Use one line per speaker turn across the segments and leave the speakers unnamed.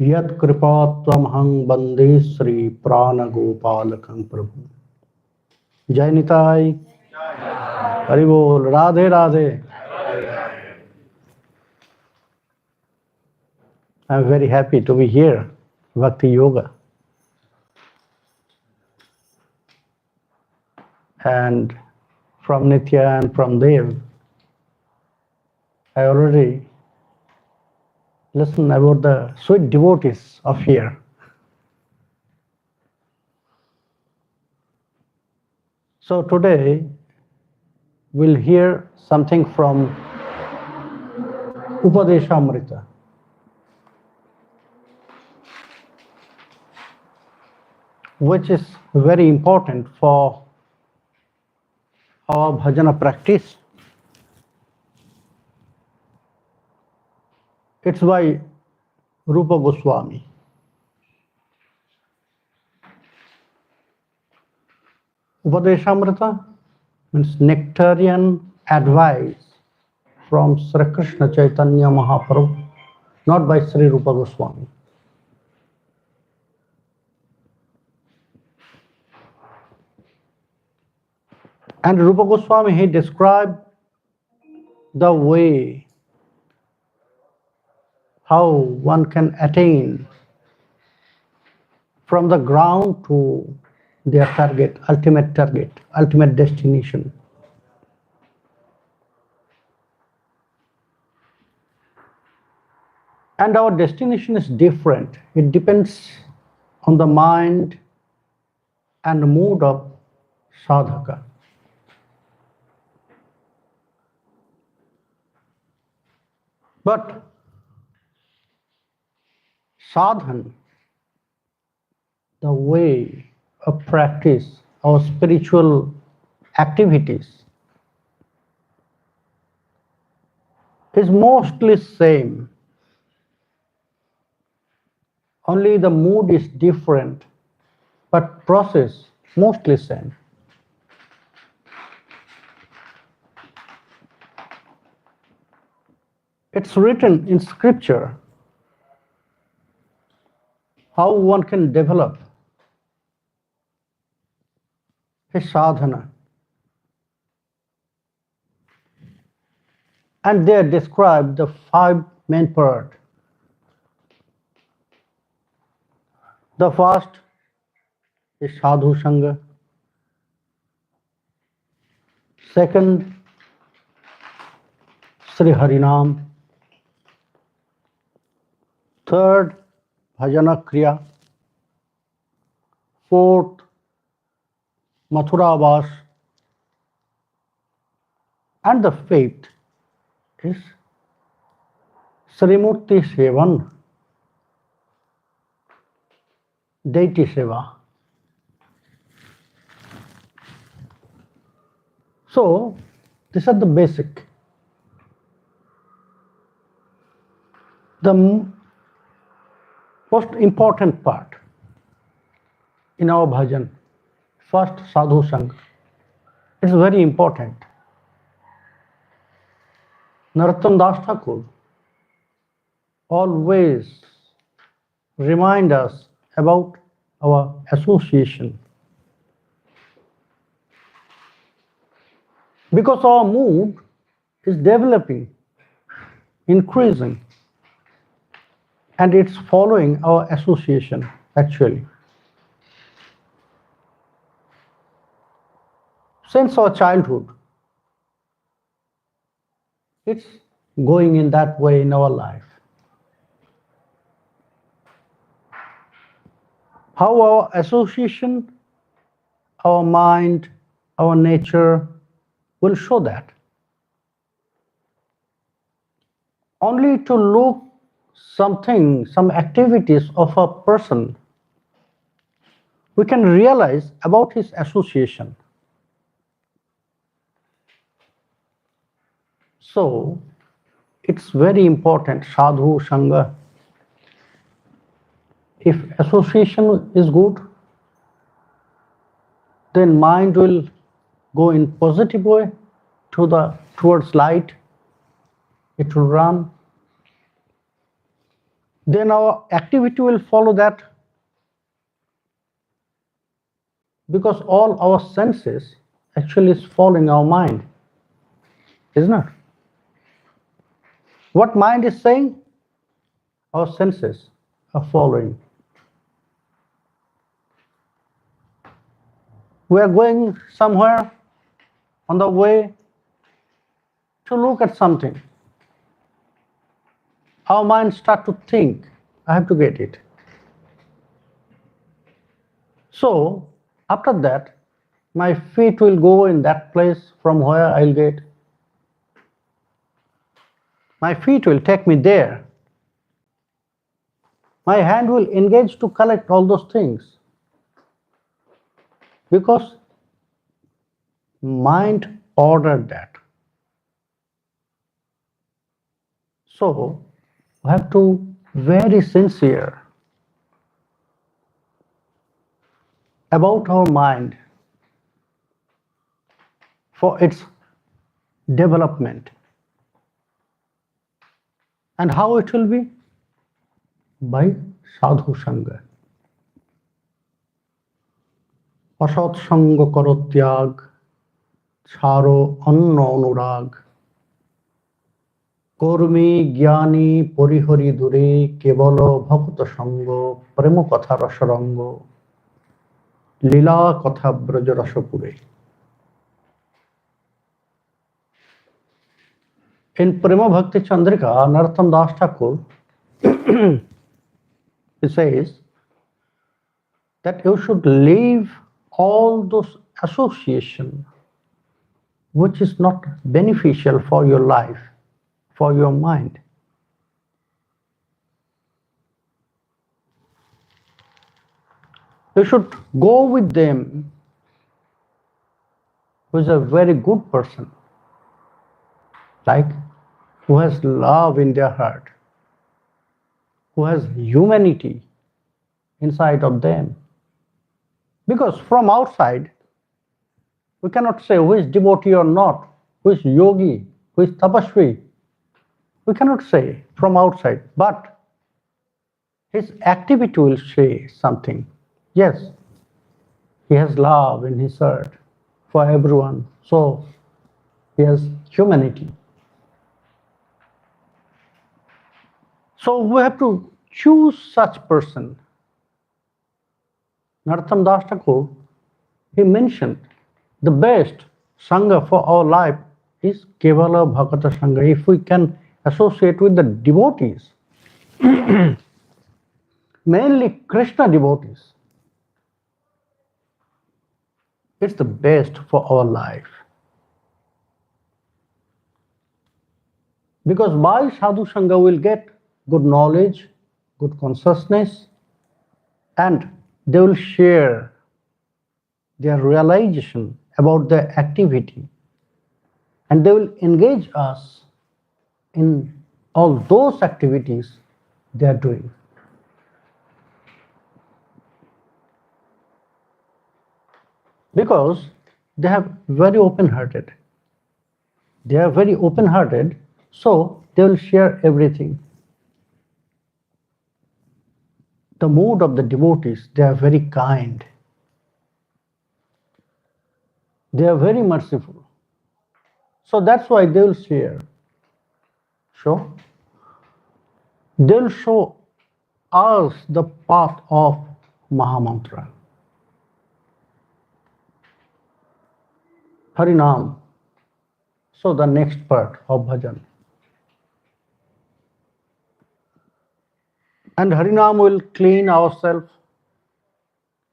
Yat kripatvam bande Sri Prana Gopalakam Prabhu. Jai Nitai, Haribol, Radhe Radhe. I'm very happy to be here, Bhakti Yoga. And from Nitya and from Dev, I already listened about the sweet devotees of here. So today we'll hear something from Upadeshamrita. Which is very important for our bhajana practice. It's by Rupa Goswami. Upadeshamrita means nectarian advice from Sri Krishna Chaitanya Mahaprabhu, not by Sri Rupa Goswami. And Rupa Goswami, he described the way how one can attain from the ground to their target, ultimate destination. And our destination is different. It depends on the mind and mood of sadhaka. But sadhan, the way of practice, our spiritual activities, is mostly same. Only the mood is different, but process mostly same. It's written in scripture how one can develop his sadhana. And they describe the 5 main parts. The first is sadhu sangha. Second, Sri Harinam. Third, bhajana kriya. Fourth, Mathura Vas. And the fifth is Srimurti Sevan, deity seva. So, these are the basic. The most important part in our bhajan, first sadhu sangha, is very important. Narottam Das Thakur always remind us about our association. Because our mood is developing, increasing, and it's following our association actually. Since our childhood, it's going in that way in our life. How our association, our mind, our nature will show that. Only to look something, some activities of a person, we can realize about his association. So, it's very important, sadhu sangha. If association is good, then mind will go in positive way towards light. It will run. then our activity will follow that, because all our senses actually is following our mind, isn't it? What mind is saying, our senses are following. We are going somewhere, on the way to look at something. Our mind start to think, I have to get it. So after that, my feet will go in that place from where I'll get. My feet will take me there. My hand will engage to collect all those things. Because mind ordered that. So we have to very sincere about our mind for its development. And how it will be? By sadhu sangha. অসৎ সঙ্গ করো ত্যাগ, ছাড়ো অন্য অনুরাগ, কর্মী জ্ঞানী পরিহরি দূরে, কেবল ভক্ত সঙ্গ, প্রেম কথা রসরঙ্গ, লীলা কথা Braj রসপুরে. In Prema Bhakti Chandrika, Narottam Das Thakur, he says that you should leave all those association which is not beneficial for your life, for your mind. You should go with them who is a very good person, like who has love in their heart, who has humanity inside of them. Because from outside, we cannot say who is devotee or not, who is yogi, who is tapasvi. We cannot say from outside, but his activity will say something. Yes, he has love in his heart for everyone, so he has humanity. So we have to choose such person. Narottam Das Thakur, he mentioned the best sangha for our life is Kevala Bhakata Sangha. If we can associate with the devotees, mainly Krishna devotees, it's the best for our life. Because by sadhu sangha we'll get good knowledge, good consciousness, and they will share their realization about their activity, and they will engage us in all those activities they are doing. Because they are very open-hearted. They are very open-hearted, so they will share everything. The mood of the devotees, they are very kind. They are very merciful. So that's why they will share. So they will show us the path of Mahamantra. Harinam. So the next part of bhajan. And Harinam will clean ourselves,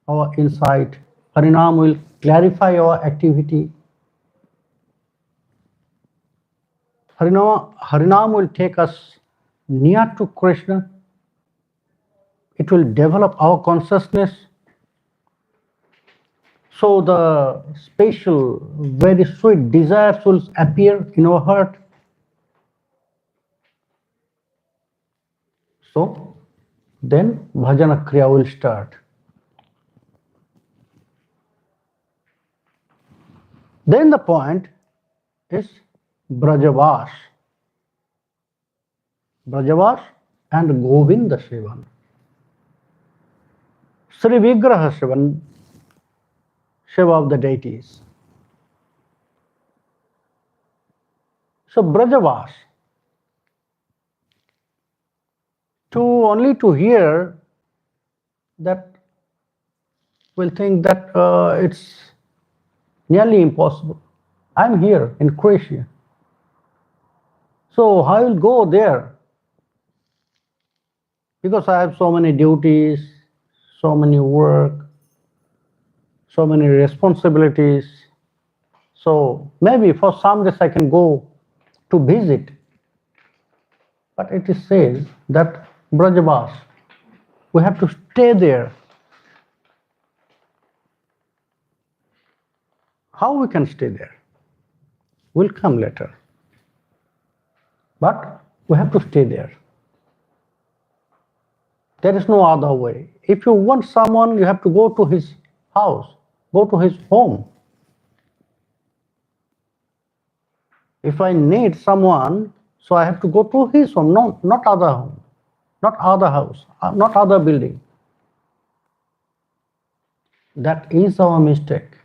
our insight. Harinam will clarify our activity. Harinam will take us near to Krishna. It will develop our consciousness. So the special, very sweet desires will appear in our heart. So then bhajana kriya will start. Then the point is Brajavas. Brajavas and Govinda Shivan. Sri Vigraha Shivan, Shiva of the deities. So Brajavas, only to hear that, will think that it's nearly impossible. I'm here in Croatia. So I will go there because I have so many duties, so many work, so many responsibilities. So maybe for some days I can go to visit. But it is said that Brajavas, we have to stay there. How we can stay there? Will come later. But we have to stay there. There is no other way. If you want someone, you have to go to his house, go to his home. If I need someone, so I have to go to his home, not other home, not other house, not other building. That is our mistake.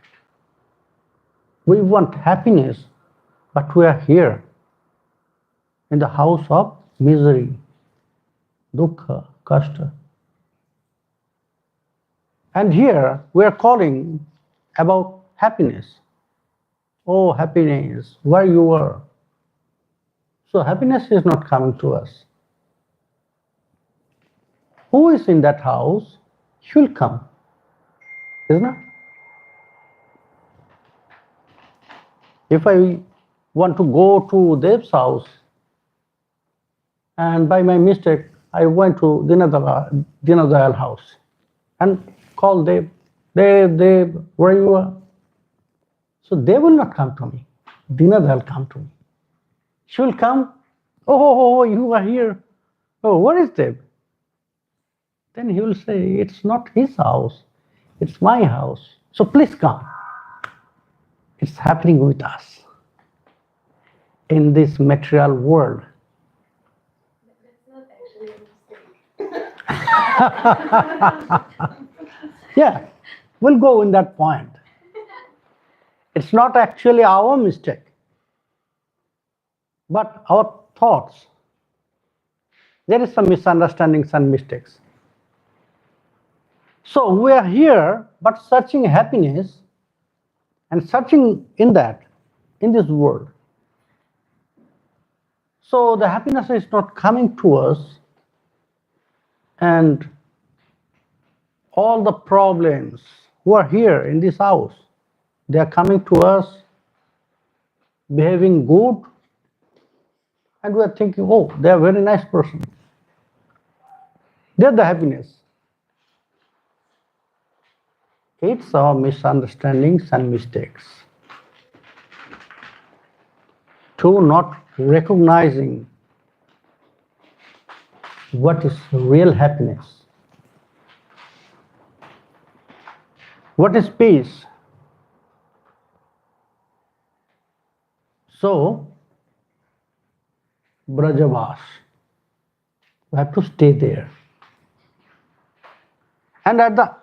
We want happiness, but we are here in the house of misery, dukkha, kashta. And here we are calling about happiness. Oh, happiness, where you are. So happiness is not coming to us. Who is in that house? He will come, isn't it? If I want to go to Dev's house, and by my mistake, I went to Dinadayal house and called Dev, Dev, where you are? So they will not come to me. Dinadayal come to me. She will come, oh, you are here. Oh, what is Dev? Then he will say, it's not his house, it's my house. So please come. It's happening with us in this material world.
That's not actually a mistake.
Yeah, we'll go in that point. It's not actually our mistake, but our thoughts. There is some misunderstandings and mistakes. So we are here, but searching happiness and searching in this world. So the happiness is not coming to us, and all the problems who are here in this house, they are coming to us, behaving good, and we are thinking, oh, they are a very nice person. They are the happiness. It's our misunderstandings and mistakes. To not recognizing what is real happiness. What is peace? So, Brajavas, we have to stay there. And at the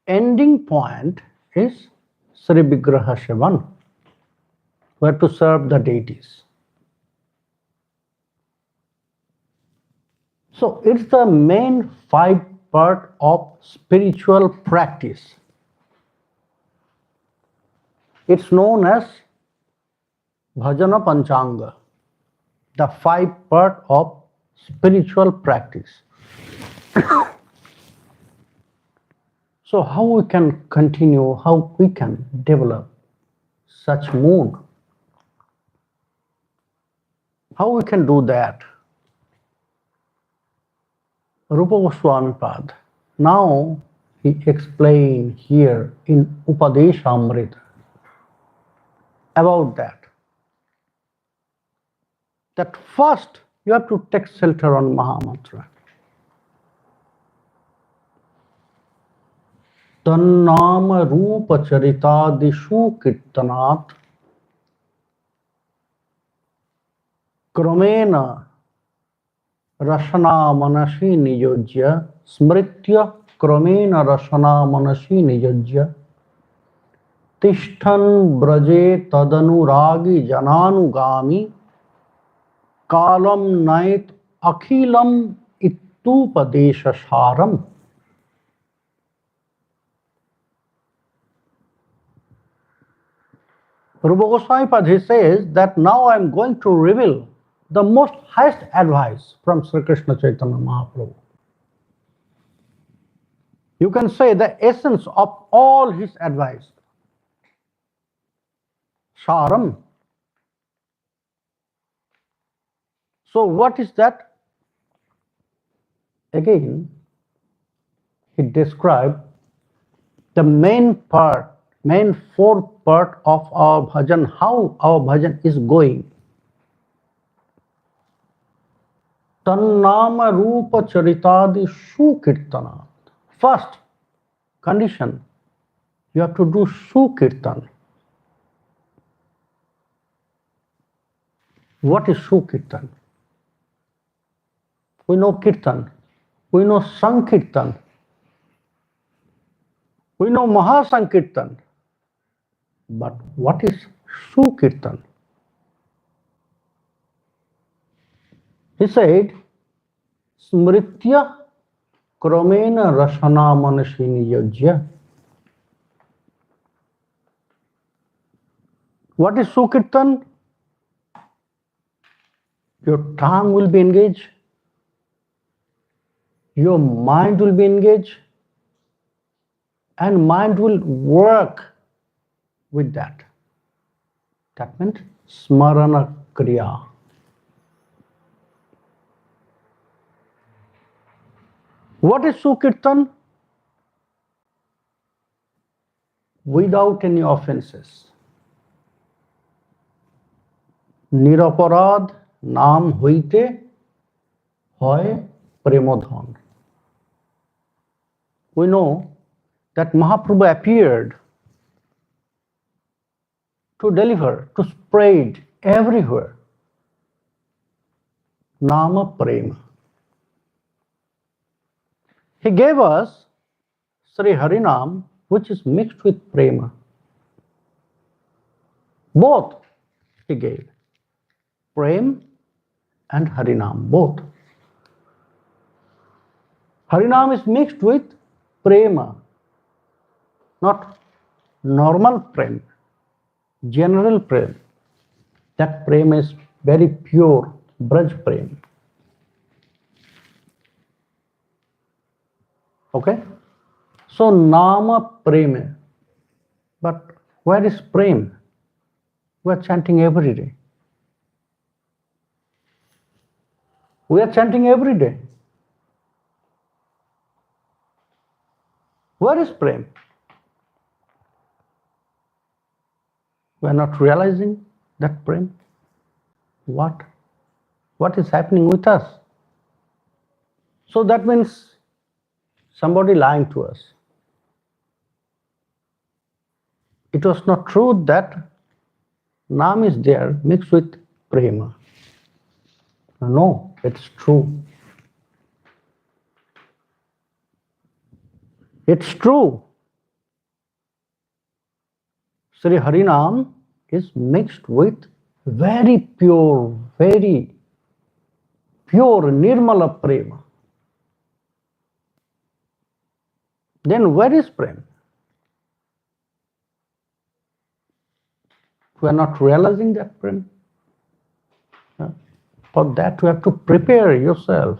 ending point is Sri Vigraha Shivan. We have to serve the deities. So it's the main 5 part of spiritual practice. It's known as Bhajana Panchanga, the 5 part of spiritual practice. So how we can continue, how we can develop such mood? How we can do that? Rupa Goswami Pad, now he explained here in Upadeshamrita about that. That first you have to take shelter on Mahamantra. Tannama Rupa Charita Dishu Kirtanat Kramena Rasana manasi nijojya smritya kramena rasana manasi nijojya Tishtan braje tadanuragi jananugami kalam nait akhilam ittupadesha saram. Rupa Goswami Padhi says that now I am going to reveal the most highest advice from Sri Krishna Chaitanya Mahaprabhu. You can say the essence of all his advice. Saram. So what is that? Again, he described the main fourth part of our bhajan, how our bhajan is going. Tannama rupa charitadi sukirtanat. First condition, you have to do sukirtan. What is sukirtan? We know kirtan, we know sankirtan, we know mahasankirtan. But what is sukirtan? He said, smritya kramena rasana manasini yajya. What is sukirtan? Your tongue will be engaged, your mind will be engaged, and mind will work with that. That means smarana kriya. What is sukirtan? Without any offenses. Niraparad নাম হইতে হয় প্রেমধন. We know that Mahaprabhu appeared to deliver, to spread everywhere Nama Prema. He gave us Sri Harinam, which is mixed with Prema. Both he gave. Prem and Harinam, both. Harinam is mixed with Prema, not normal Prem, general Prem. That Prem is very pure, Braj Prem. Okay? So Nama Prema. But where is Prem? We are chanting every day. We are chanting every day. Where is Prem? We are not realizing that Prem. What is happening with us? So that means somebody lying to us. It was not true that Nam is there mixed with Prema. No, it's true. It's true. Sri Harinam is mixed with very pure Nirmala Prema. Then where is Prem? We are not realizing that Prem. For that you have to prepare yourself.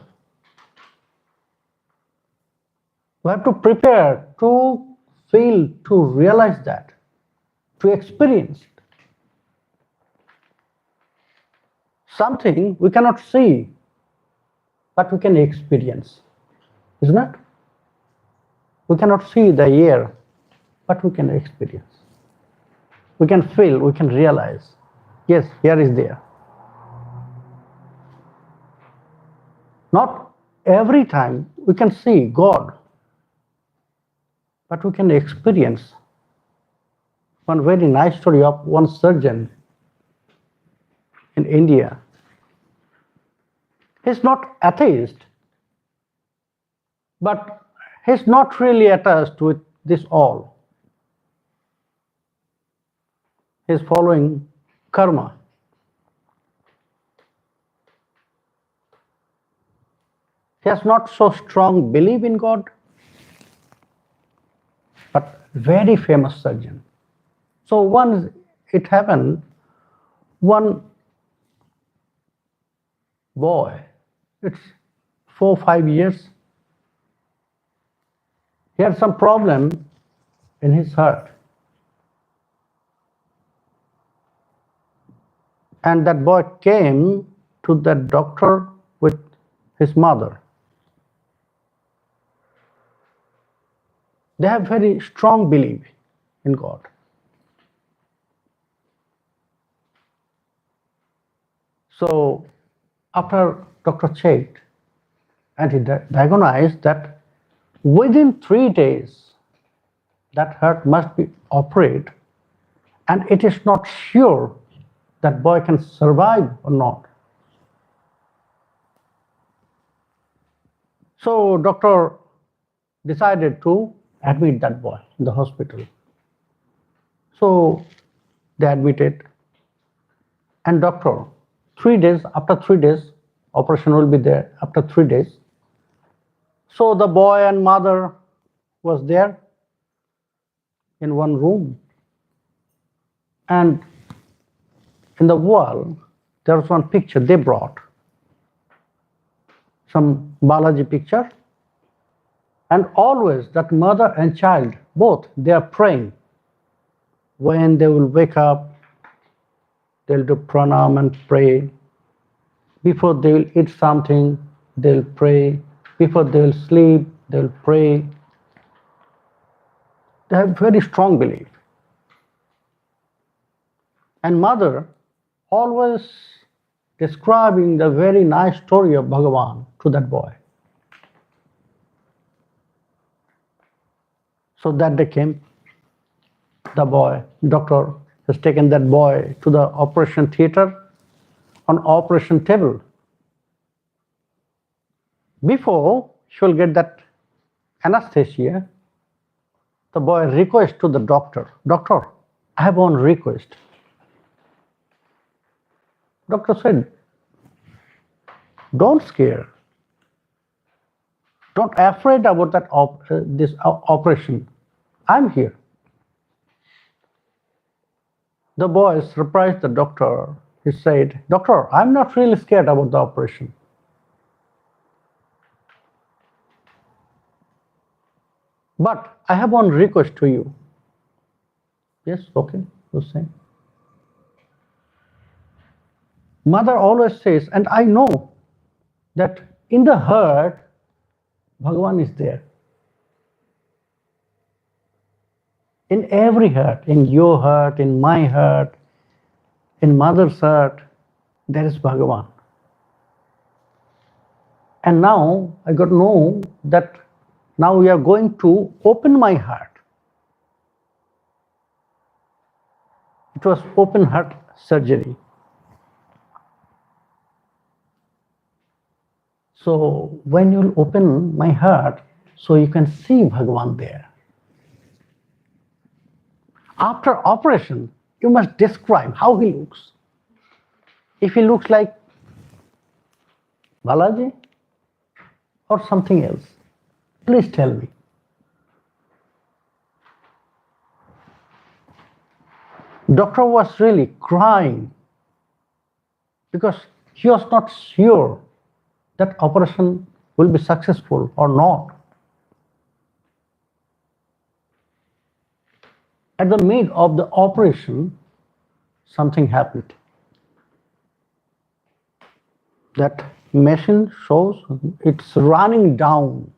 You have to prepare to feel, to realize that, to experience it. Something we cannot see, but we can experience. Isn't it? We cannot see the air, but we can experience. We can feel, we can realize. Yes, here is there. Not every time we can see God, but we can experience. One very nice story of one surgeon in India. He's not atheist, but he's not really attached with this all. He's following karma. He has not so strong belief in God, but very famous surgeon. So once it happened, one boy, it's 4 or 5 years, he had some problem in his heart. And that boy came to that doctor with his mother. They have very strong belief in God. So after doctor checked and he diagnosed that within 3 days that heart must be operated, and it is not sure that boy can survive or not. So doctor decided to admit that boy in the hospital. So they admitted, and doctor, 3 days, after 3 days, operation will be there after 3 days. So the boy and mother was there in one room, and in the wall there was one picture they brought, some Balaji picture, and always that mother and child, both, they are praying. When they will wake up, they'll do pranam and pray. Before they will eat something, they'll pray. Before they will sleep, they'll pray. They have very strong belief. And mother always describing the very nice story of Bhagavan to that boy. So that day came, the boy, doctor has taken that boy to the operation theater, on operation table. Before she will get that anesthesia, the boy requests to the doctor, "Doctor, I have one request." Doctor said, "Don't scare. Don't afraid about that this operation. I'm here." The boy surprised the doctor. He said, "Doctor, I'm not really scared about the operation. But I have one request to you." "Yes, okay," he was saying. Mother always says, and I know that in the heart, Bhagavan is there. In every heart, in your heart, in my heart, in mother's heart, there is Bhagavan. And now I got to know that now we are going to open my heart. It was open heart surgery. So when you open my heart, so you can see Bhagavan there. After operation, you must describe how he looks. If he looks like Balaji or something else, please tell me. Doctor was really crying because he was not sure that operation will be successful or not. At the mid of the operation, something happened. That machine shows it's running down.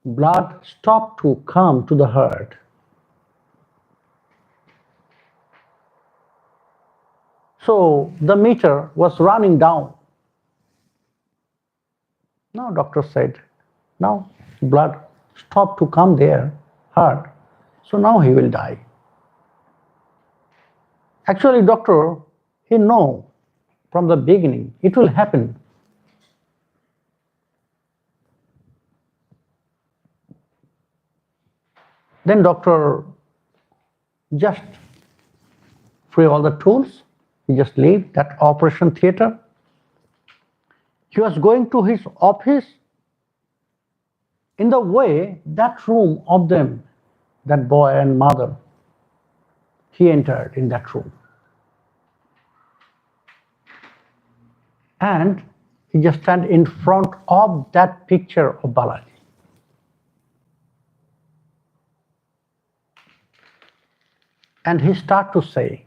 Blood stopped to come to the heart. So the meter was running down. Now doctor said, now blood stopped to come there, heart, so now he will die. Actually doctor, he know from the beginning. It will happen. Then doctor just free all the tools. He just leave that operation theater. He was going to his office. In the way, that room of them, that boy and mother, he entered in that room. And he just stand in front of that picture of Balaji. And he start to say,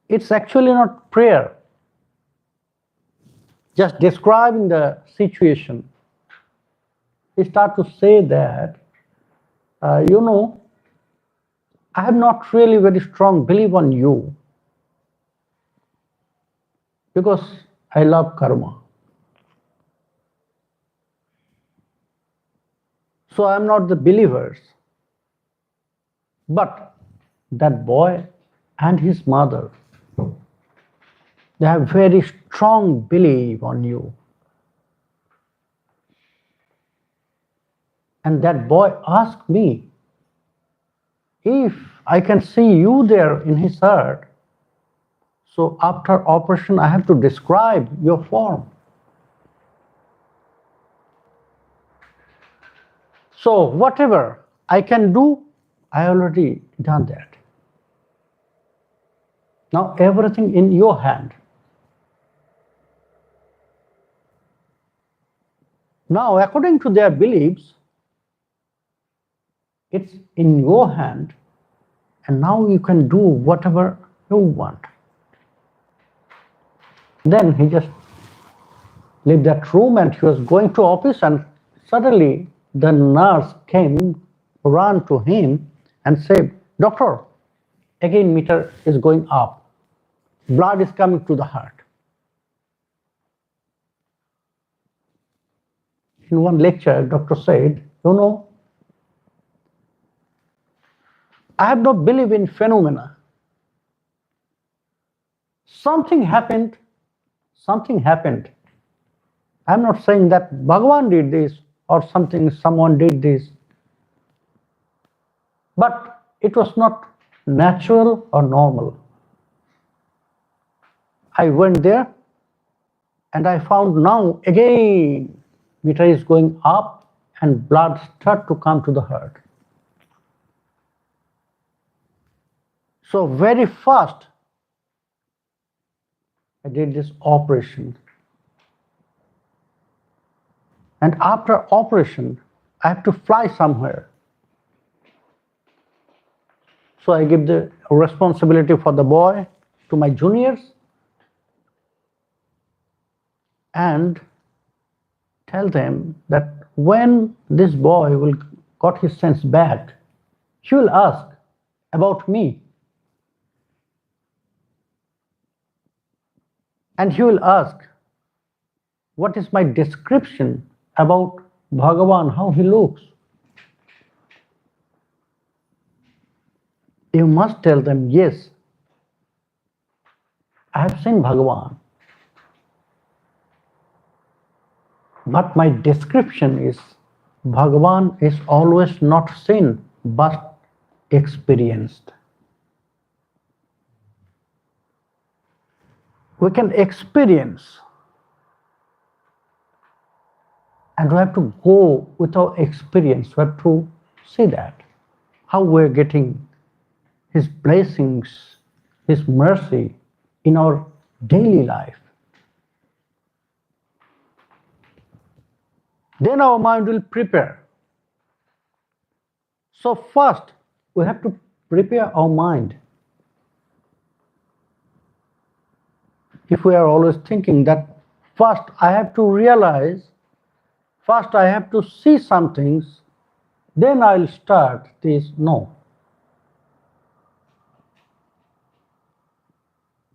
it's actually not prayer, just describing the situation. He start to say that, I have not really very strong belief on you because I love karma. So I am not the believers. But that boy and his mother, they have very strong belief on you. And that boy asked me if I can see you there in his heart. So after operation, I have to describe your form. So whatever I can do, I already done that. Now everything in your hand. Now, according to their beliefs, it's in your hand, and now you can do whatever you want. Then he just left that room and he was going to office, and suddenly the nurse came, ran to him and said, "Doctor, again meter is going up. Blood is coming to the heart." In one lecture, doctor said, I have no belief in phenomena. Something happened. I'm not saying that Bhagavan did this or someone did this. But it was not natural or normal. I went there and I found now again meter is going up and blood start to come to the heart. So very fast I did this operation. And after operation, I have to fly somewhere. So I give the responsibility for the boy to my juniors and tell them that when this boy will got his sense back, he will ask about me. And he will ask, what is my description about Bhagavan, how he looks? You must tell them, yes, I have seen Bhagavan. But my description is, Bhagavan is always not seen, but experienced. We can experience, and we have to go with our experience. We have to see that, how we're getting His blessings, His mercy in our daily life. Then our mind will prepare. So first, we have to prepare our mind. If we are always thinking that first I have to realize, first I have to see some things, then I'll start this, no.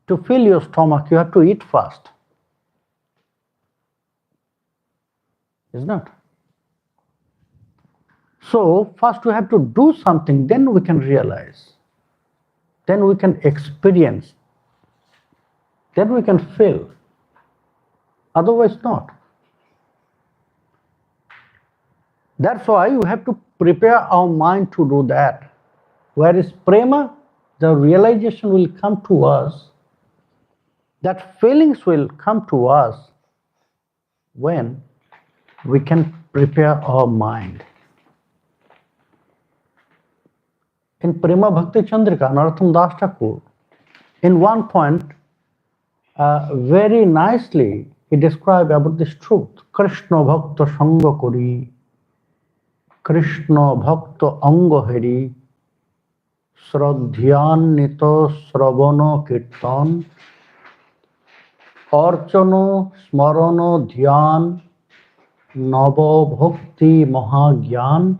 To fill your stomach, you have to eat first. Isn't it? So first we have to do something, then we can realize, then we can experience. then we can feel. Otherwise not. That's why we have to prepare our mind to do that. Where is prema, the realization will come to us, that feelings will come to us when we can prepare our mind. In Prema Bhakti Chandrika, Narottam Das Thakur, in one point, very nicely, he described about this truth. Krishna Bhakta Sangha Kori, Krishna Bhakta Anga Heri, Sradhyanito Sravana Kirtan, Archano Smarano Dhyan, Nava Bhakti Mahagyan,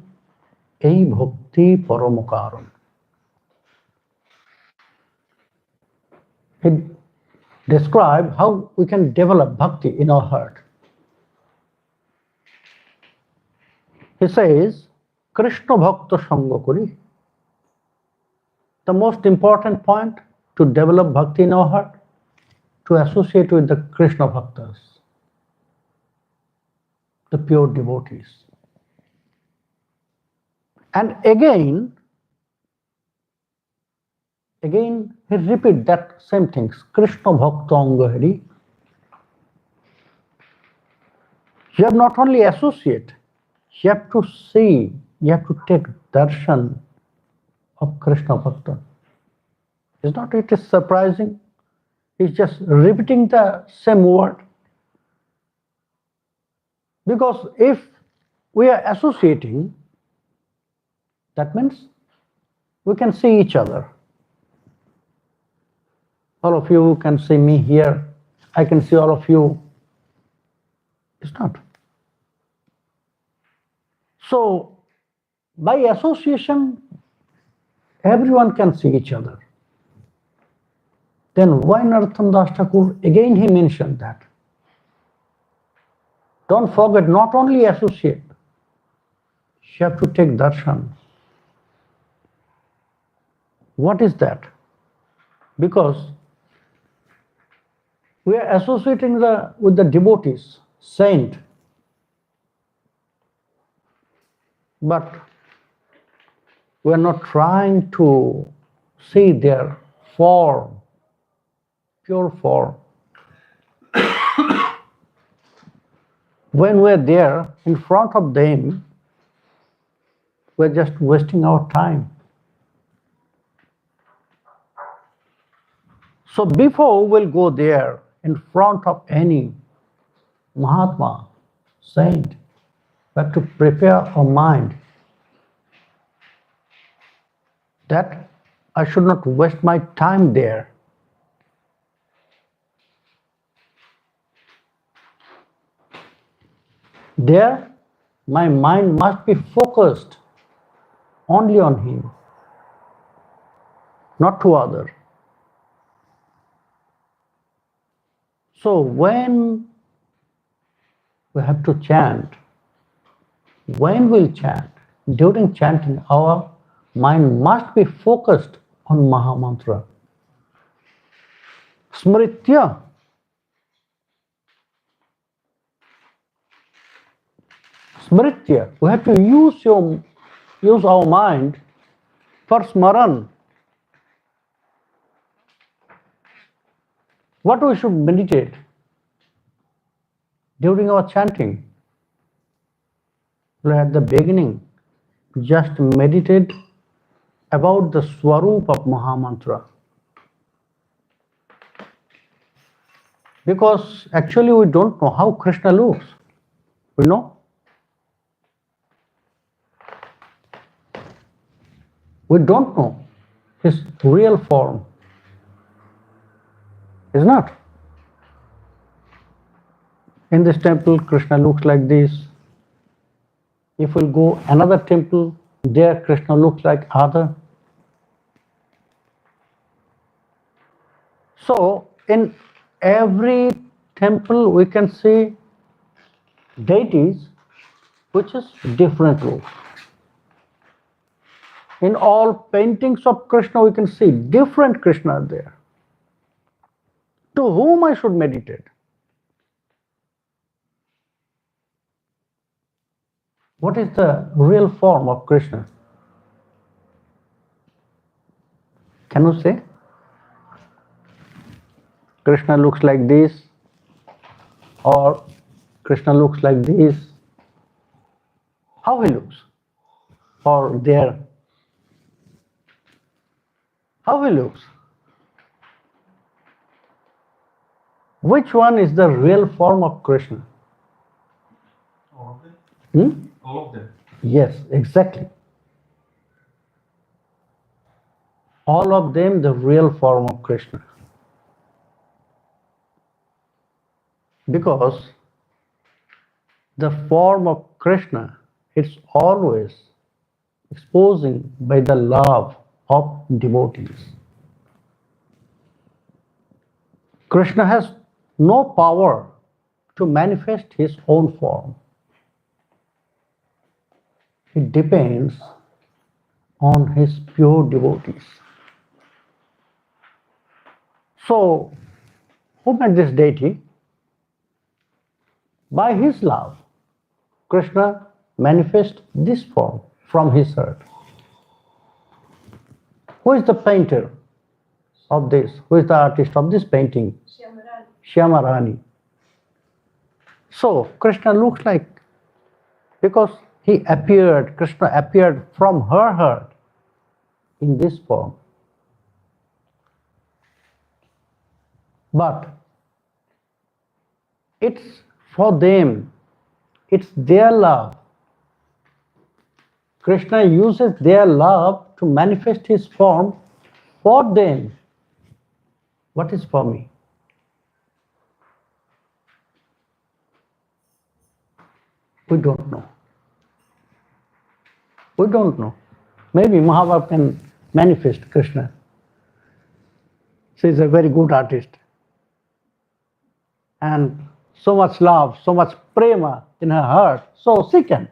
Ei Bhakti Paramokaram. He describes how we can develop bhakti in our heart. He says, Krishna Bhakta Sangha Kori. The most important point to develop bhakti in our heart, to associate with the Krishna Bhaktas, the pure devotees. And again, he repeats that same things. Krishna Bhakta Anga Hari. You have not only associate, you have to see, you have to take darshan of Krishna Bhakta. Is not it is surprising? He's just repeating the same word. Because if we are associating, that means we can see each other. All of you can see me here. I can see all of you. It's not. So, by association, everyone can see each other. Then why Narottam Das Thakur? Again he mentioned that. Don't forget, not only associate, you have to take darshan. What is that? Because we are associating with the devotees, saint, but we are not trying to see their form, pure form. When we're there in front of them, we're just wasting our time. So before we'll go there in front of any Mahatma, saint, we have to prepare our mind that I should not waste my time there. There, my mind must be focused only on him, not to others. So when we have to chant, when we'll chant, during chanting, our mind must be focused on Mahamantra. Smritya. Smritya. We have to use our mind for smaran. What we should meditate during our chanting? At the beginning, just meditate about the swarup of Mahamantra. Because actually we don't know how Krishna looks. We know? We don't know his real form. Is not. In this temple, Krishna looks like this. If we'll go another temple, there Krishna looks like other. So, in every temple we can see deities which is different looks. In all paintings of Krishna we can see different Krishna there. To whom I should meditate? What is the real form of Krishna? Can you say? Krishna looks like this, or Krishna looks like this. How he looks? Or there? How he looks? Which one is the real form of Krishna?
All of them? All of them.
Yes, exactly. All of them the real form of Krishna. Because the form of Krishna is always exposing by the love of devotees. Krishna has no power to manifest his own form. It depends on his pure devotees. So, who made this deity? By his love, Krishna manifests this form from his heart. Who is the painter of this? Who is the artist of this painting? Shyamarani. So, Krishna looks like, because Krishna appeared from her heart in this form. But it's for them, it's their love. Krishna uses their love to manifest his form for them. What is for me? We don't know. We don't know. Maybe Mahabharata can manifest Krishna. She is a very good artist. And so much love, so much prema in her heart, so she can.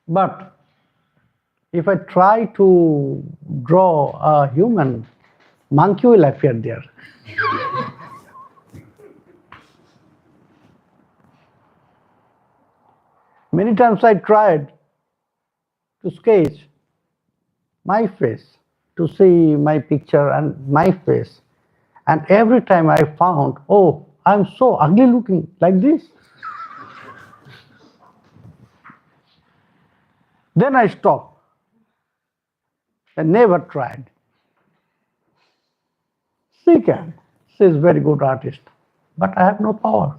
But if I try to draw a human, monkey will appear there. Many times I tried to sketch my face, to see my picture and my face. And every time I found, oh, I'm so ugly looking, like this. Then I stopped. I never tried. She can. She is a very good artist. But I have no power.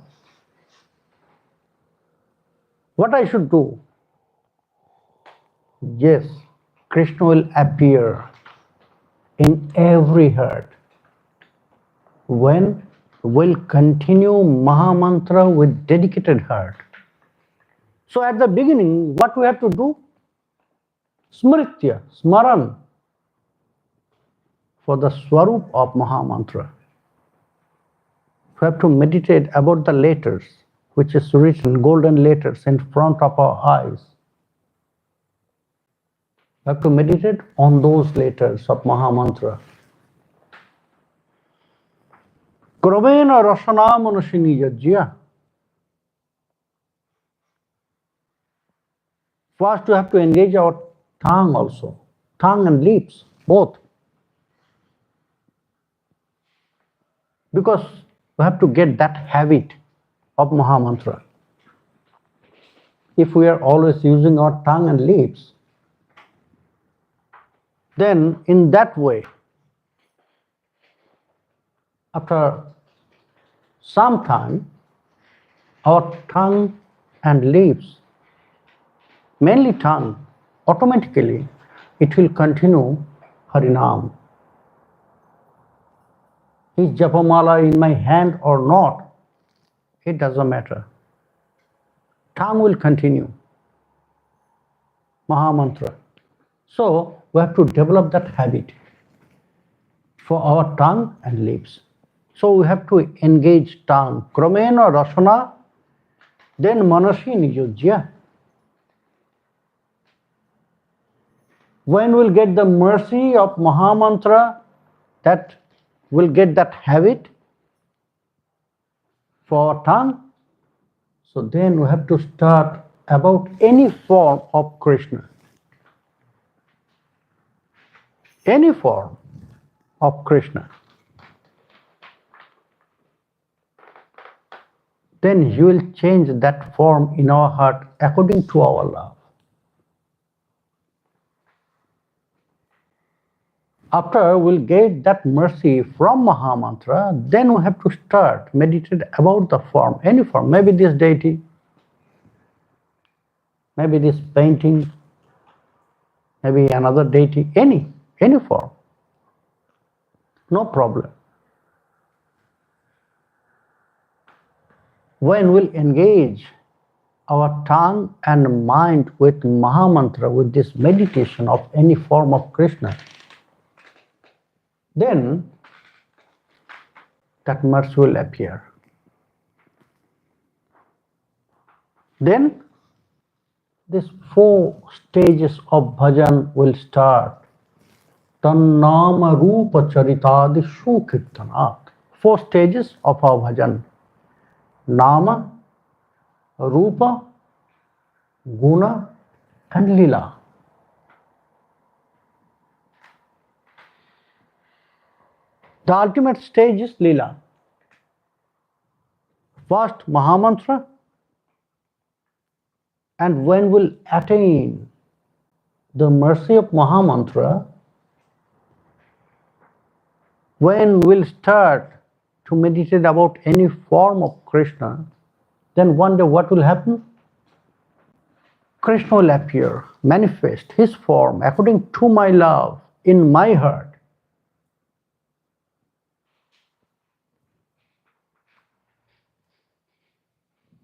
What I should do? Yes, Krishna will appear in every heart when we'll continue Mahamantra with dedicated heart. So at the beginning, what we have to do? Smritya, Smaran, for the Swarup of Mahamantra. We have to meditate about the letters, which is written, golden letters in front of our eyes. We have to meditate on those letters of Mahamantra. Kramena rasana manasini yajya. First we have to engage our tongue also. Tongue and lips, both. Because we have to get that habit of Mahamantra. If we are always using our tongue and lips, then in that way, after some time, our tongue and lips, mainly tongue, automatically it will continue Harinam. Is Japamala in my hand or not? It doesn't matter. Tongue will continue Mahamantra. So we have to develop that habit for our tongue and lips. So we have to engage tongue. Kramena rasana, then manasi niyojya. When we'll get the mercy of Mahamantra, that will get that habit for our tongue, so then we have to start about any form of Krishna. Any form of Krishna. Then He will change that form in our heart according to our love. After we'll get that mercy from Mahamantra, then we have to start meditate about the form, any form, maybe this deity, maybe this painting, maybe another deity, any form. No problem. When we'll engage our tongue and mind with Mahamantra, with this meditation of any form of Krishna, then that mercy will appear. Then these 4 stages of bhajan will start. Tannama rupa charitadi sukirtanat. 4 stages of our bhajan. Nama, Rupa, Guna and Lila. The ultimate stage is Lila. First Mahamantra, and when we'll attain the mercy of Mahamantra, when we'll start to meditate about any form of Krishna, then one day what will happen? Krishna will appear, manifest His form according to my love in my heart.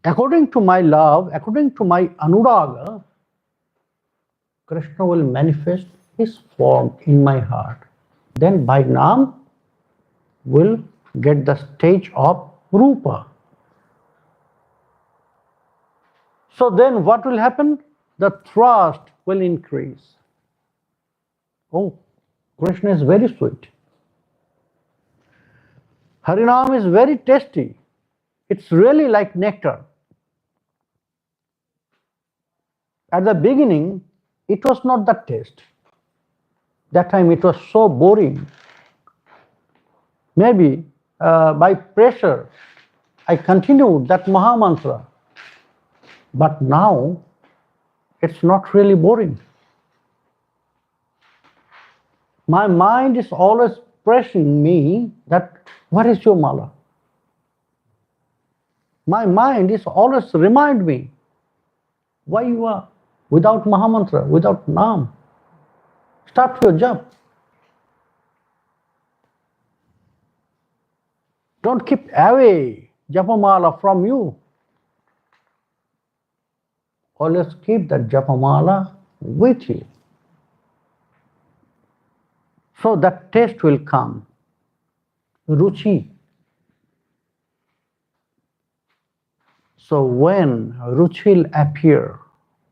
According to my love, according to my anuraga, Krishna will manifest His form in my heart. Then by Nam, will get the stage of Rupa. So then what will happen? The trust will increase. Oh, Krishna is very sweet. Harinam is very tasty. It's really like nectar. At the beginning, it was not that taste. That time it was so boring. Maybe by pressure, I continued that Mahamantra. But now, it's not really boring. My mind is always pressing me that, what is your mala? My mind is always remind me, why you are without Mahamantra, without Nam. Start your job. Don't keep away Japamala from you. Always keep that Japamala with you. So that taste will come. Ruchi. So when Ruchi will appear,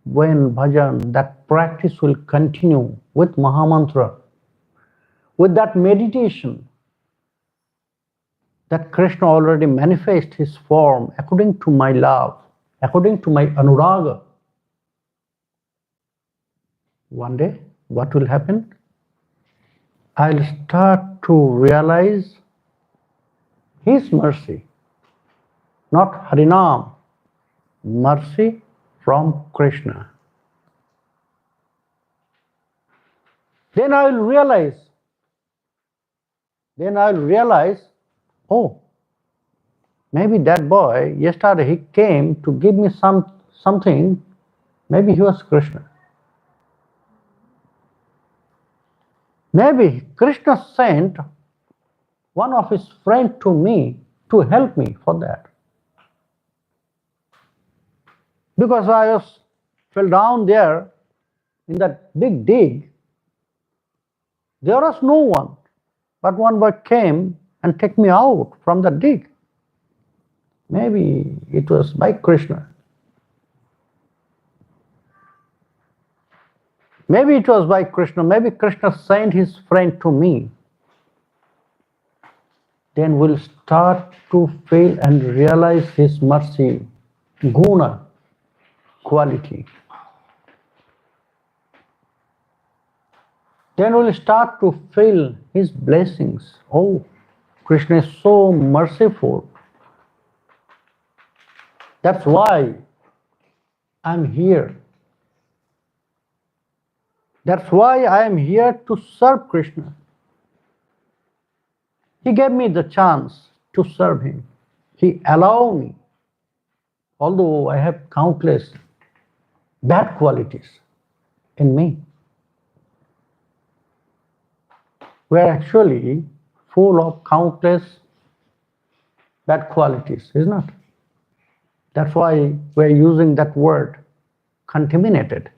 when bhajan, that practice will continue with Mahamantra, with that meditation, that Krishna already manifests His form according to my love, according to my anuraga. One day, what will happen? I'll start to realize His mercy, not Harinam, mercy from Krishna. Then I will realize, oh, maybe that boy, yesterday he came to give me something, maybe he was Krishna. Maybe Krishna sent one of his friends to me to help me for that. Because I fell down there in that big dig, there was no one, but one boy came and took me out from the dig. Maybe it was by Krishna. Maybe it was by Krishna. Maybe Krishna sent his friend to me. then we'll start to feel and realize His mercy, guna, quality. Then we'll start to feel His blessings. Oh, Krishna is so merciful. That's why I'm here. That's why I am here to serve Krishna. He gave me the chance to serve Him. He allowed me, although I have countless bad qualities in me. We are actually full of countless bad qualities, isn't it? That's why we're using that word, contaminated.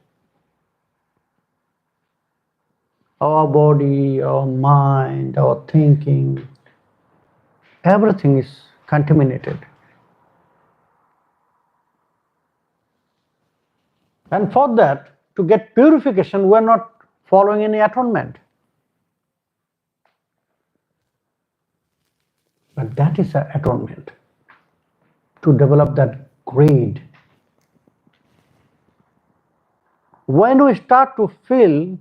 Our body, our mind, our thinking, everything is contaminated. And for that, to get purification, we're not following any atonement. But that is an atonement, to develop that grade. When we start to feel,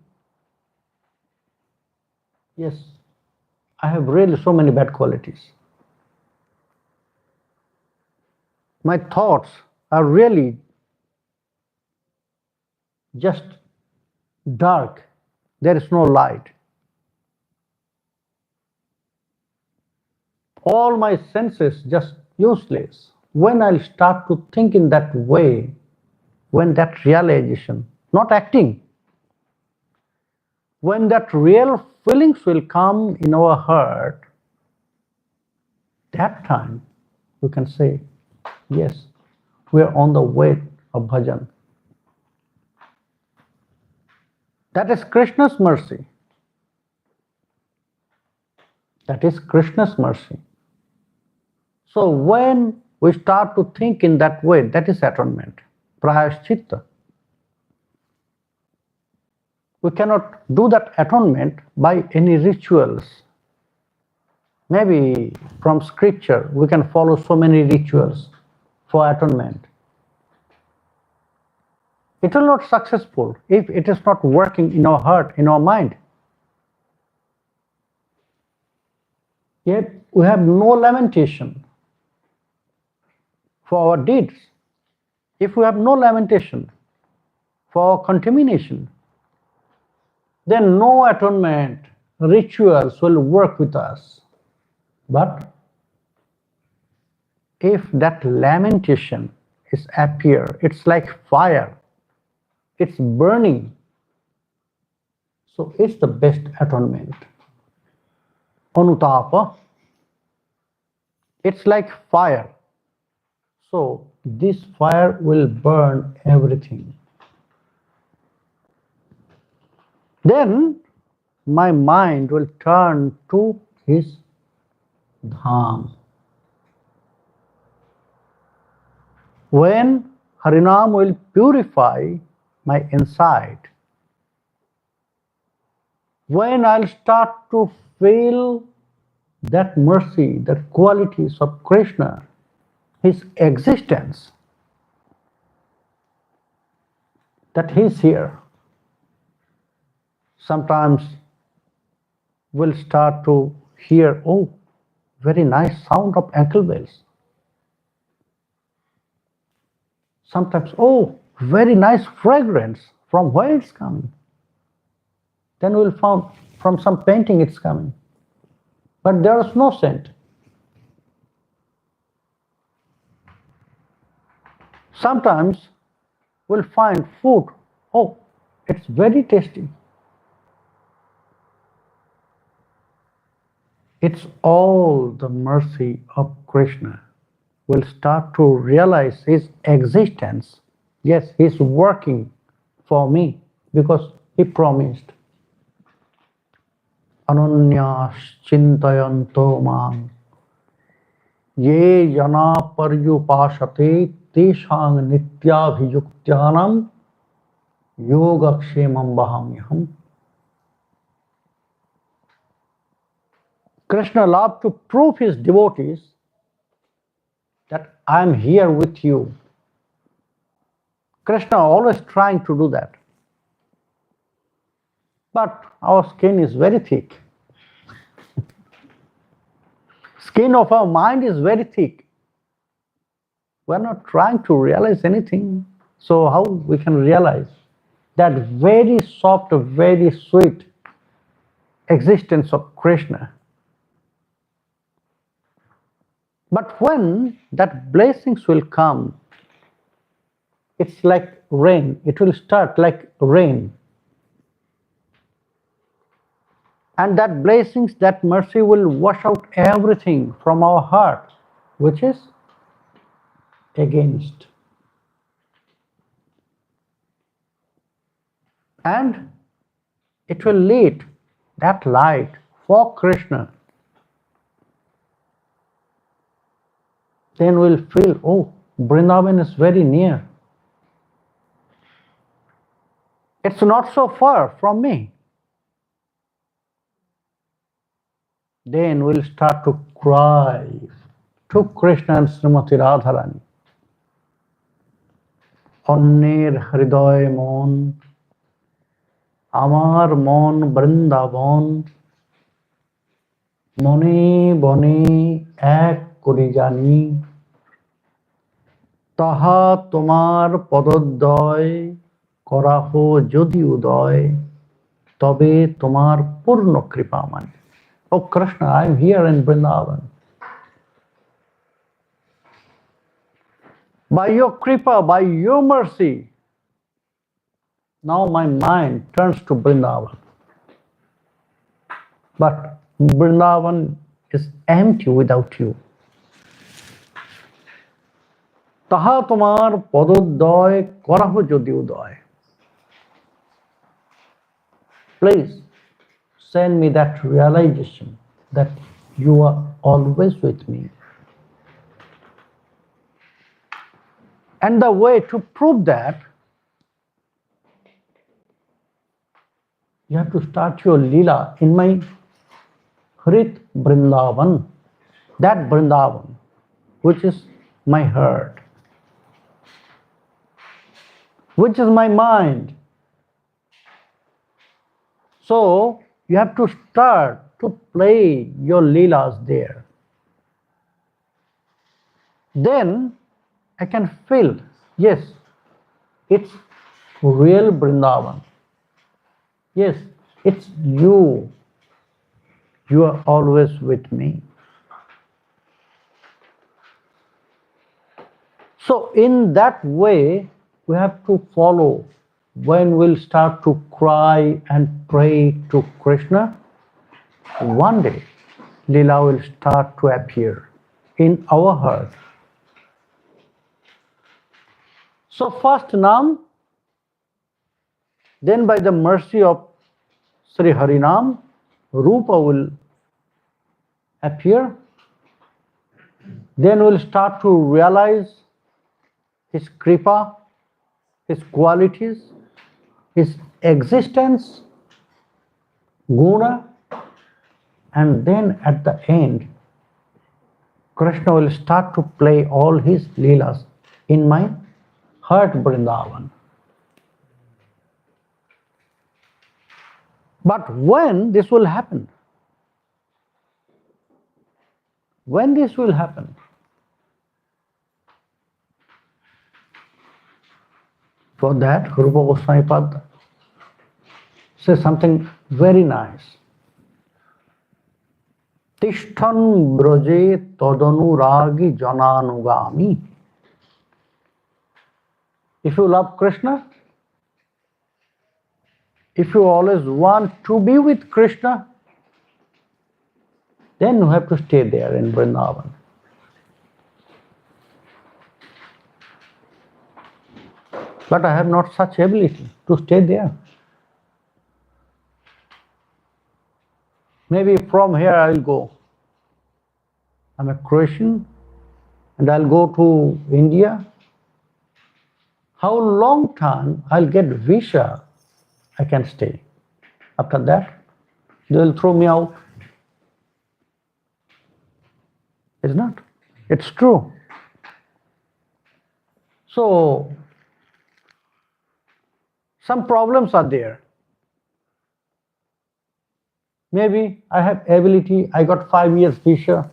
yes, I have really so many bad qualities. My thoughts are really just dark. There is no light. All my senses just useless. When I'll start to think in that way, when that realization, not acting, when that real feelings will come in our heart, that time we can say, yes, we are on the way of bhajan. That is Krishna's mercy. That is Krishna's mercy. So when we start to think in that way, that is atonement, prayaschitta. We cannot do that atonement by any rituals. Maybe from scripture we can follow so many rituals for atonement. It will not be successful if it is not working in our heart, in our mind. Yet we have no lamentation for our deeds. If we have no lamentation for our contamination, then no atonement rituals will work with us. But if that lamentation is appear, it's like fire, it's burning. So it's the best atonement. Anutapa, it's like fire. So this fire will burn everything. Then my mind will turn to His dham. When Harinam will purify my inside, when I'll start to feel that mercy, that qualities of Krishna, His existence, that He's here. Sometimes we'll start to hear, oh, very nice sound of ankle bells. Sometimes, oh, very nice fragrance. From where it's coming? Then we'll find from some painting it's coming. But there is no scent. Sometimes we'll find food. Oh, it's very tasty. It's all the mercy of Krishna. We'll start to realize His existence. Yes, He's working for me because He promised. Ananyas chintayanto mam ye jana paryupashate teshang nityabhiyuktyanam yogakshemam vahamyaham. Krishna loved to prove his devotees that I am here with you. Krishna always trying to do that. But our skin is very thick. Skin of our mind is very thick. We are not trying to realize anything. So how we can realize that very soft, very sweet existence of Krishna? But when that blessings will come, it's like rain. It will start like rain. And that blessings, that mercy will wash out everything from our heart, which is against. And it will lead that light for Krishna. Then we'll feel, oh, Vrindavan is very near. It's not so far from me. Then we'll start to cry to Krishna and Srimati Radharani. Onner hridoy mon, amar mon Vrindavan, mone bone ek kori jani, taha tomar পদদ্বয় করাহ যদি উদয় তবে তোমার পূর্ণ কৃপা মানে. Oh Krishna, I am here in Vrindavan. By your kripa, by your mercy, now my mind turns to Vrindavan. But Vrindavan is empty without you. তাহা তোমার পদদ্বয় করাহ যদি উদয়. Please send me that realization that you are always with me. And the way to prove that, you have to start your lila in my Hrit Vrindavan, that Vrindavan, which is my heart, which is my mind. So you have to start to play your leelas there. Then I can feel, yes, it's real Vrindavan. Yes, it's you. You are always with me. So in that way, we have to follow. When we'll start to cry and pray to Krishna, one day Leela will start to appear in our heart. So first Nam, then by the mercy of Sri Harinam, Rupa will appear. Then we'll start to realize His Kripa, His qualities, His existence, Guna, and then at the end, Krishna will start to play all his leelas in my heart Vrindavan. But when this will happen? When this will happen? For that, Rupa Goswami Pada says something very nice. Tishtan broje tadanu-ragi jananugami. If you love Krishna, if you always want to be with Krishna, then you have to stay there in Vrindavan. But I have not such ability to stay there. Maybe from here I'll go. I'm a Christian and I'll go to India. How long time I'll get visa I can stay? After that, they will throw me out. It's not. It's true. So, some problems are there. Maybe I have ability, I got 5 years visa,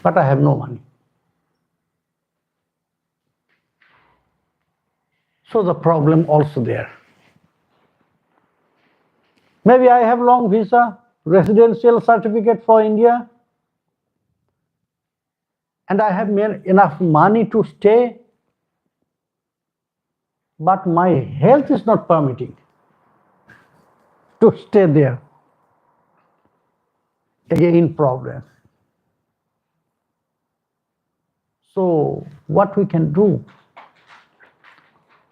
but I have no money. So the problem also there. Maybe I have long visa, residential certificate for India, and I have enough money to stay, but my health is not permitting to stay there. Again, problem. So, what we can do?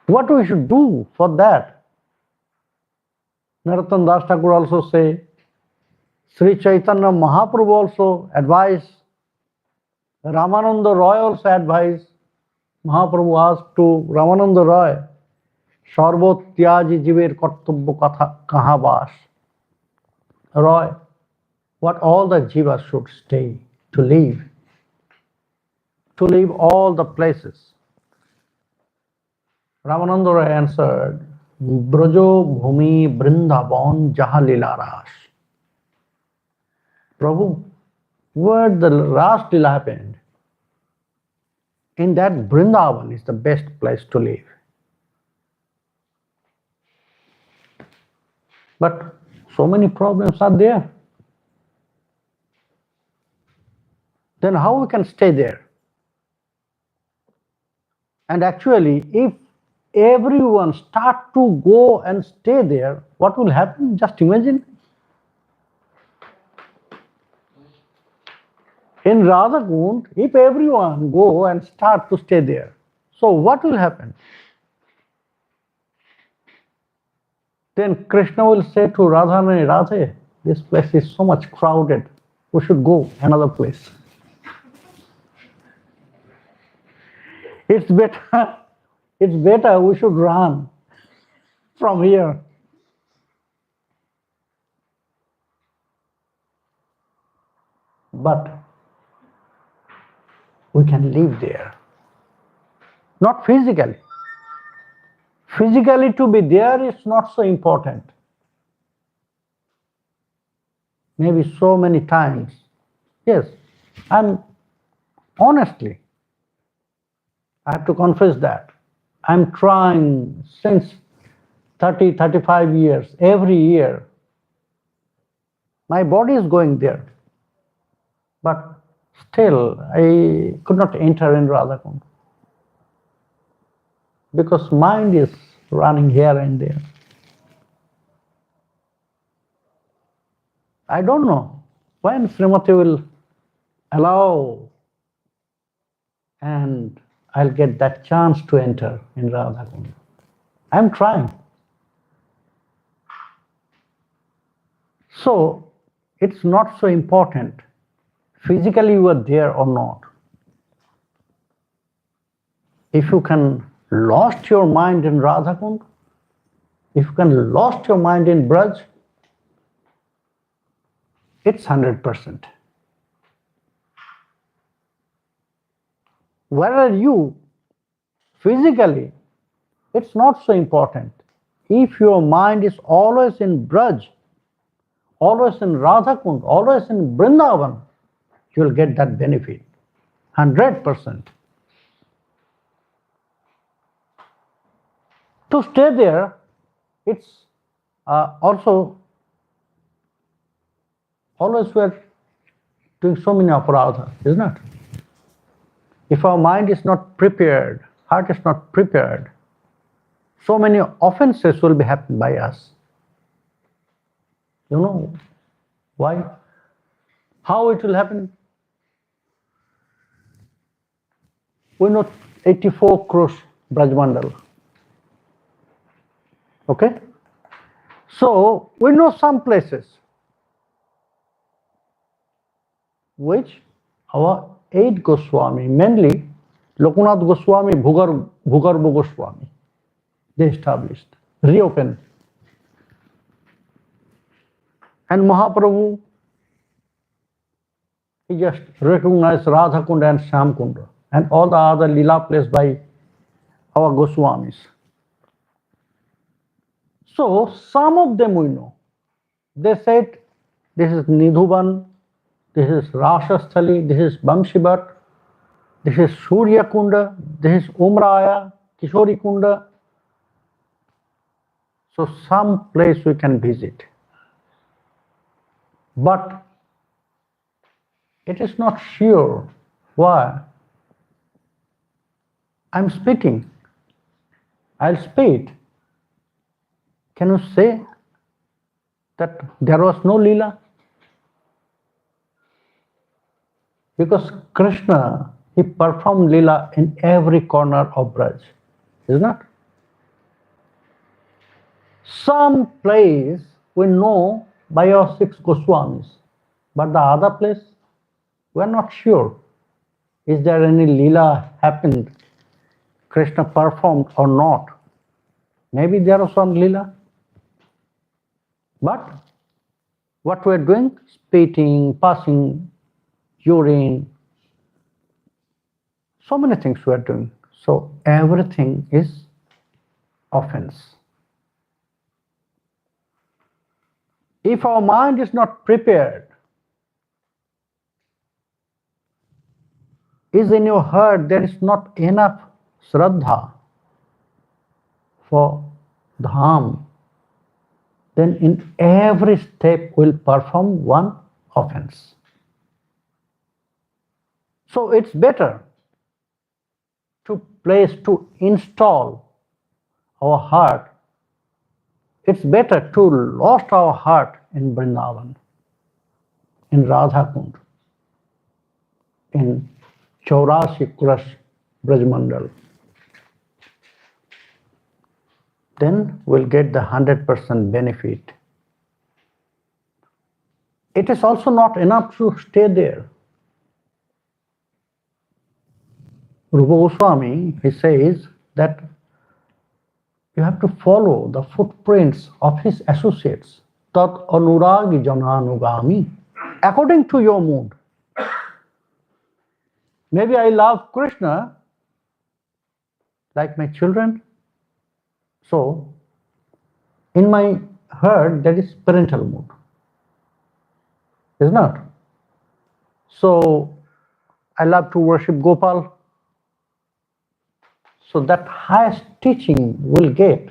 What we should do for that? Narottam Das Thakur also say, Sri Chaitanya Mahaprabhu also advised, Ramananda Roy also advised. Mahaprabhu asked to Ramananda Roy, Sarvot Tyaji Jiver Kartabya Katha Kaha Vas. Roy, what all the jivas should stay, to live all the places. Ramananda Roy answered, Brajo Bhumi Brindavan Jaha Lila Ras. Prabhu, where the Ras Lila happened, in that Brindavan is the best place to live. But so many problems are there. Then how we can stay there? And actually, if everyone start to go and stay there, what will happen? Just imagine. In Radhakund, if everyone go and start to stay there, so what will happen? Then Krishna will say to Radharani, Radhe, this place is so much crowded, we should go another place. It's better we should run from here. But we can live there. Not physically. Physically to be there is not so important. Maybe so many times. Yes, honestly, I have to confess that. I'm trying since 30, 35 years, every year. My body is going there. But still, I could not enter in Radhakund. Because mind is running here and there. I don't know when Srimati will allow and I'll get that chance to enter in Radhakund. I'm trying. So, it's not so important physically you are there or not. If you can lost your mind in Radhakund, if you can lost your mind in Braj, it's 100%. Whereas you, physically, it's not so important. If your mind is always in Braj, always in Radhakund, always in Vrindavan, you will get that benefit, 100%. To stay there, it's also, always we are doing so many aparadha, isn't it? If our mind is not prepared, heart is not prepared, so many offenses will be happened by us. You know why? How it will happen? We know 84 crores Brajmandal. Okay? So, we know some places which our 8 Goswami, mainly Lokanath Goswami, Bhugarbo Goswami, they established, reopened. And Mahaprabhu he just recognized Radha Kunda and Shyam Kunda and all the other lila plays by our Goswamis. So some of them we know. They said this is Nidhuban, this is Rashasthali, this is Bamshibat, this is Surya Kunda, this is Umraya, Kishori Kunda. So some place we can visit. But it is not sure. Why? I'm spitting. I'll spit. Can you say that there was no Leela? Because Krishna, he performed Leela in every corner of Braj, isn't it? Some place we know by our 6 Goswamis, but the other place we are not sure. Is there any Leela happened, Krishna performed or not? Maybe there was some Leela. But what we are doing, spitting, passing, urine, so many things we are doing. So everything is offense. If our mind is not prepared, is in your heart there is not enough Shraddha for Dham, then in every step will perform one offense. So it's better to install our heart. It's better to lost our heart in Vrindavan, in Radha Kund, in 84 Kurash Brajmandal. Then we'll get the 100% benefit. It is also not enough to stay there. Rupa Goswami, he says that you have to follow the footprints of his associates, tat anuragi jananugami, according to your mood. Maybe I love Krishna like my children. So, in my heart, that is parental mood. Isn't it? So, I love to worship Gopal. So that highest teaching will get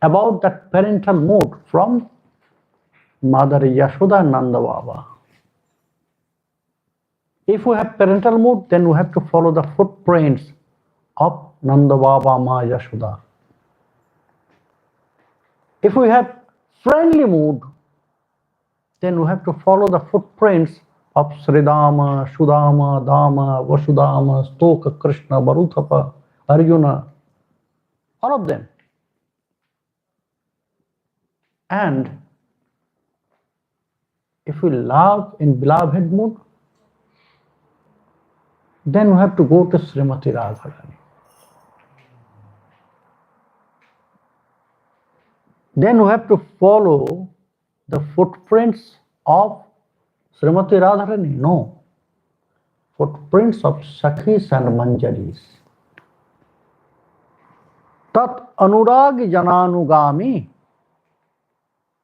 about that parental mood from Mother Yashoda Nanda Baba. If we have parental mood, then we have to follow the footprints of Nanda Baba Ma Yashoda. If we have friendly mood, then we have to follow the footprints of Sridama, Sudama, Dama, Vasudama, Stoka, Krishna, Bharutapa, Arjuna, all of them. And if we love in beloved mood, then we have to go to Srimati Radharani. Then we have to follow the footprints of Srimati Radharani. No. Footprints of Sakhis and Manjaris. Tat anuragi jananugami.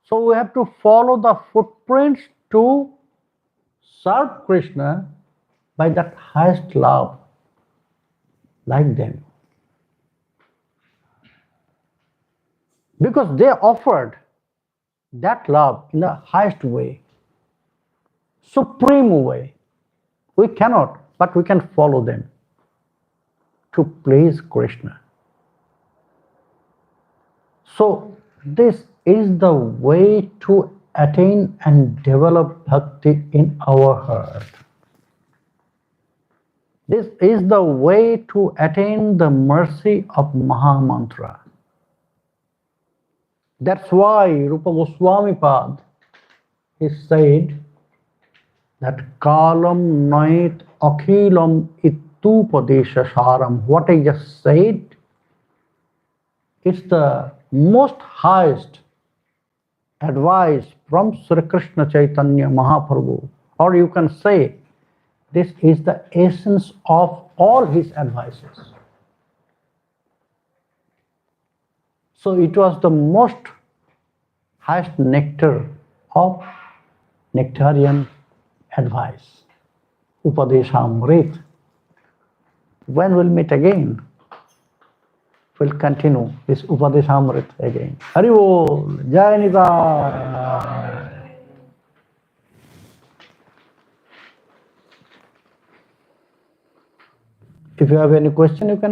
So we have to follow the footprints to serve Krishna by that highest love, like them. Because they offered that love in the highest way, supreme way. We cannot, but we can follow them to please Krishna. So this is the way to attain and develop bhakti in our heart. This is the way to attain the mercy of Mahamantra. That's why Rupa Goswami Pad, he said that kalam nait akhilam ittupadesha saram. What I just said, it's the most highest advice from Sri Krishna Chaitanya Mahaprabhu, or you can say This is the essence of all his advices. So it was the most highest nectar of nectarian advice. Upadeshamrit. When we'll meet again, we'll continue this Upadeshamrit again. Hari Bol, Jai Nitai. If you have any question, you can